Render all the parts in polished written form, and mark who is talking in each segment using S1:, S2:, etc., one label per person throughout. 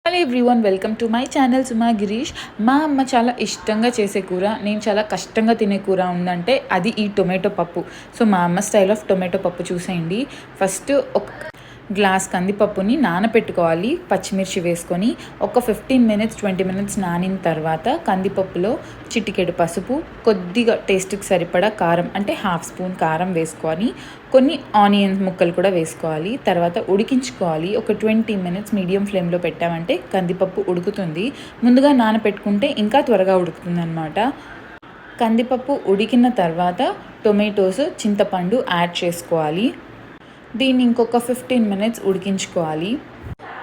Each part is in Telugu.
S1: Hello everyone, welcome to my channel సుమా గిరీష్. మా అమ్మ చాలా ఇష్టంగా చేసే కూర, నేను చాలా కష్టంగా తినే కూర ఉందంటే అది ఈ టొమాటో పప్పు. సో మా అమ్మ స్టైల్ ఆఫ్ టొమాటో పప్పు చూసేయండి. ఫస్ట్ ఒక గ్లాస్ కందిపప్పుని నానపెట్టుకోవాలి, పచ్చిమిర్చి వేసుకొని ఒక 15 20 మినిట్స్ నానిన తర్వాత కందిపప్పులో చిటికెడు పసుపు, కొద్దిగా టేస్ట్కి సరిపడా కారం అంటే హాఫ్ స్పూన్ కారం వేసుకొని కొన్ని ఆనియన్స్ ముక్కలు కూడా వేసుకోవాలి. తర్వాత ఉడికించుకోవాలి. ఒక 20 మినిట్స్ మీడియం ఫ్లేమ్లో పెట్టామంటే కందిపప్పు ఉడుకుతుంది. ముందుగా నానపెట్టుకుంటే ఇంకా త్వరగా ఉడుకుతుంది అన్నమాట. కందిపప్పు ఉడికిన తర్వాత టొమాటోస్, చింతపండు యాడ్ చేసుకోవాలి. దీన్ని ఇంకొక 15 మినిట్స్ ఉడికించుకోవాలి.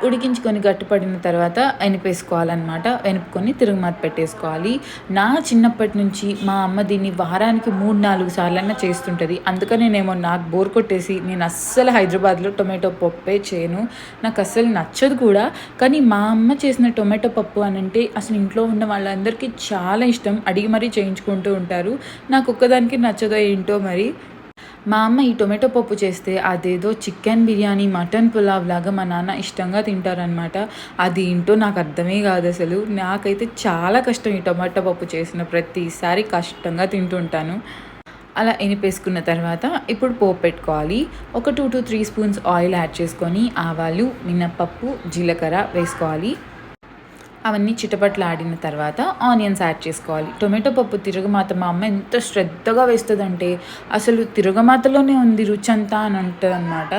S1: ఉడికించుకొని గట్టిపడిన తర్వాత ఎనిపేసుకోవాలన్నమాట. ఎనుపుకొని తిరుగుమాత పెట్టేసుకోవాలి. నా చిన్నప్పటి నుంచి మా అమ్మ దీన్ని వారానికి 3-4 సార్లైనా చేస్తుంటుంది. అందుకనేనేమో నాకు బోర్ కొట్టేసి నేను అస్సలు హైదరాబాద్లో టొమాటో పప్పే చేయను. నాకు అస్సలు నచ్చదు కూడా. కానీ మా అమ్మ చేసిన టొమాటో పప్పు అని అంటే అసలు ఇంట్లో ఉన్న వాళ్ళందరికీ చాలా ఇష్టం. అడిగి మరీ చేయించుకుంటూ ఉంటారు. నాకు ఒక్కదానికి నచ్చదో ఏంటో మరి. మా అమ్మ ఈ టొమాటో పప్పు చేస్తే అదేదో చికెన్ బిర్యానీ, మటన్ పులావ్ లాగా మా నాన్న ఇష్టంగా తింటారనమాట. అది ఏంటో నాకు అర్థమే కాదు అసలు. నాకైతే చాలా కష్టం ఈ టొమాటో పప్పు చేసిన ప్రతిసారి కష్టంగా తింటుంటాను. అలా ఎనిపేసుకున్న తర్వాత ఇప్పుడు పోపు పెట్టుకోవాలి. ఒక 2 to 3 స్పూన్స్ ఆయిల్ యాడ్ చేసుకొని ఆవాలు, మినప్పప్పు, జీలకర్ర వేసుకోవాలి. అవన్నీ చిటపట్లాడిన తర్వాత ఆనియన్స్ యాడ్ చేసుకోవాలి. టొమాటో పప్పు తిరగమాత మా అమ్మ ఎంత శ్రద్ధగా వేస్తుందంటే అసలు తిరగమాతలోనే ఉంది రుచి అంతా అని అంటుందన్నమాట.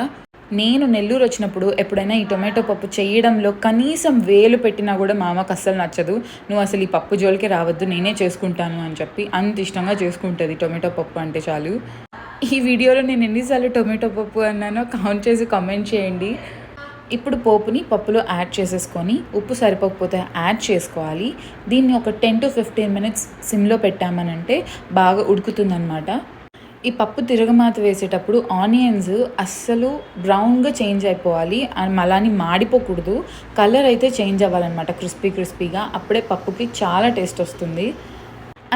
S1: నేను నెల్లూరు వచ్చినప్పుడు ఎప్పుడైనా ఈ టొమాటో పప్పు చేయడంలో కనీసం వేలు పెట్టినా కూడా మా అమ్మకు అస్సలు నచ్చదు. నువ్వు అసలు ఈ పప్పు జోలికి రావద్దు, నేనే చేసుకుంటాను అని చెప్పి అంత ఇష్టంగా చేసుకుంటుంది టొమాటో పప్పు అంటే చాలు. ఈ వీడియోలో నేను ఎన్నిసార్లు టొమాటో పప్పు అన్నానో కౌంట్ చేసి కామెంట్ చేయండి. ఇప్పుడు పోపుని పప్పులో యాడ్ చేసేసుకొని ఉప్పు సరిపోకపోతే యాడ్ చేసుకోవాలి. దీన్ని ఒక 10 to 15 మినిట్స్ సిమ్లో పెట్టామనంటే బాగా ఉడుకుతుందన్నమాట. ఈ పప్పు తిరగమాత వేసేటప్పుడు ఆనియన్స్ అస్సలు బ్రౌన్గా చేంజ్ అయిపోవాలి, అలాని మాడిపోకూడదు. కలర్ అయితే చేంజ్ అవ్వాలన్నమాట, క్రిస్పీగా. అప్పుడే పప్పుకి చాలా టేస్ట్ వస్తుంది.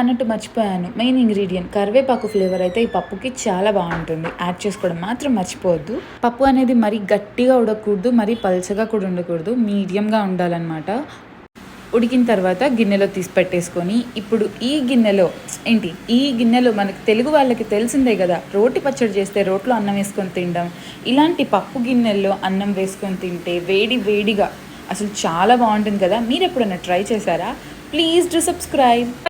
S1: అన్నట్టు మర్చిపోయాను, మెయిన్ ఇంగ్రీడియంట్ కరివేపాకు ఫ్లేవర్ అయితే ఈ పప్పుకి చాలా బాగుంటుంది. యాడ్ చేసుకోవడం మాత్రం మర్చిపోవద్దు. పప్పు అనేది మరీ గట్టిగా ఉడకూడదు, మరీ పల్చగా కూడా ఉండకూడదు, మీడియంగా ఉండాలన్నమాట. ఉడికిన తర్వాత గిన్నెలో తీసి పెట్టేసుకొని ఇప్పుడు ఈ గిన్నెలో మనకి తెలుగు వాళ్ళకి తెలిసిందే కదా, రోటి పచ్చడి చేస్తే రోట్లో అన్నం వేసుకొని తినడం. ఇలాంటి పప్పు గిన్నెల్లో అన్నం వేసుకొని తింటే వేడిగా అసలు చాలా బాగుంటుంది కదా. మీరు ఎప్పుడైనా ట్రై చేశారా? Please do subscribe.